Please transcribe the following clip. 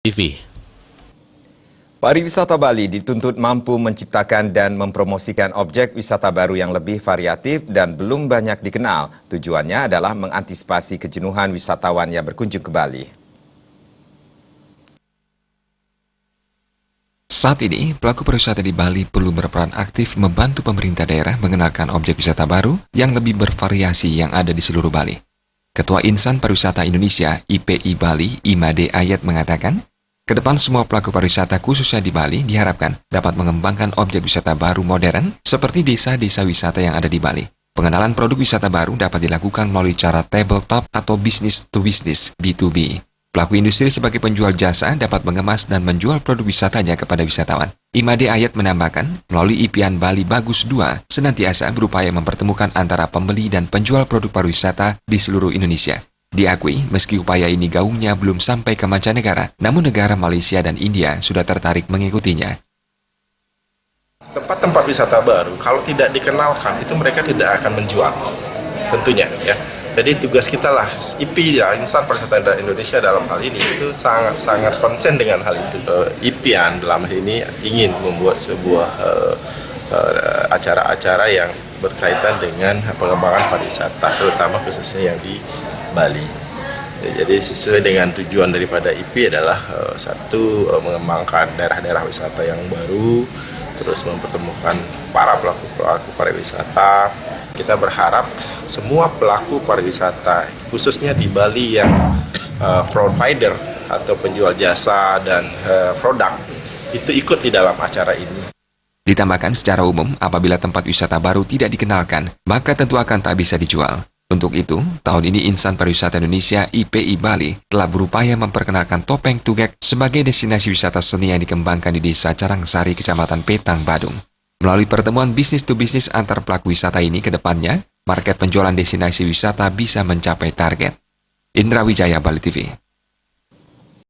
TV. Pariwisata Bali dituntut mampu menciptakan dan mempromosikan objek wisata baru yang lebih variatif dan belum banyak dikenal. Tujuannya adalah mengantisipasi kejenuhan wisatawan yang berkunjung ke Bali. Saat ini, pelaku pariwisata di Bali perlu berperan aktif membantu pemerintah daerah mengenalkan objek wisata baru yang lebih bervariasi yang ada di seluruh Bali. Ketua Insan Pariwisata Indonesia (IPI) Bali, Imade Ayat mengatakan, ke depan semua pelaku pariwisata khususnya di Bali diharapkan dapat mengembangkan objek wisata baru modern seperti desa-desa wisata yang ada di Bali. Pengenalan produk wisata baru dapat dilakukan melalui cara tabletop atau business to business (B2B). Pelaku industri sebagai penjual jasa dapat mengemas dan menjual produk wisatanya kepada wisatawan. Imade Ayat menambahkan, melalui impian Bali Bagus 2, senantiasa berupaya mempertemukan antara pembeli dan penjual produk pariwisata di seluruh Indonesia. Diakui, meski upaya ini gaungnya belum sampai ke mancanegara, namun negara Malaysia dan India sudah tertarik mengikutinya. Tempat-tempat wisata baru, kalau tidak dikenalkan, itu mereka tidak akan menjual, tentunya. Ya. Jadi tugas kita lah, IPI, ya, Insan Pariwisata Indonesia dalam hal ini, itu sangat-sangat konsen dengan hal itu. IPIAN dalam hal ini ingin membuat sebuah acara-acara yang berkaitan dengan pengembangan pariwisata, terutama khususnya yang di Bali. Jadi sesuai dengan tujuan daripada IPI adalah satu, mengembangkan daerah-daerah wisata yang baru, terus mempertemukan para pelaku pariwisata. Kita berharap semua pelaku pariwisata, khususnya di Bali yang provider atau penjual jasa dan produk, itu ikut di dalam acara ini. Ditambahkan secara umum, apabila tempat wisata baru tidak dikenalkan, maka tentu akan tak bisa dijual. Untuk itu, tahun ini Insan Pariwisata Indonesia (IPI) Bali telah berupaya memperkenalkan Topeng Tugek sebagai destinasi wisata seni yang dikembangkan di Desa Carangsari, Kecamatan Petang, Badung. Melalui pertemuan bisnis to bisnis antar pelaku wisata ini ke depannya, market penjualan destinasi wisata bisa mencapai target. Indra Wijaya, Bali TV.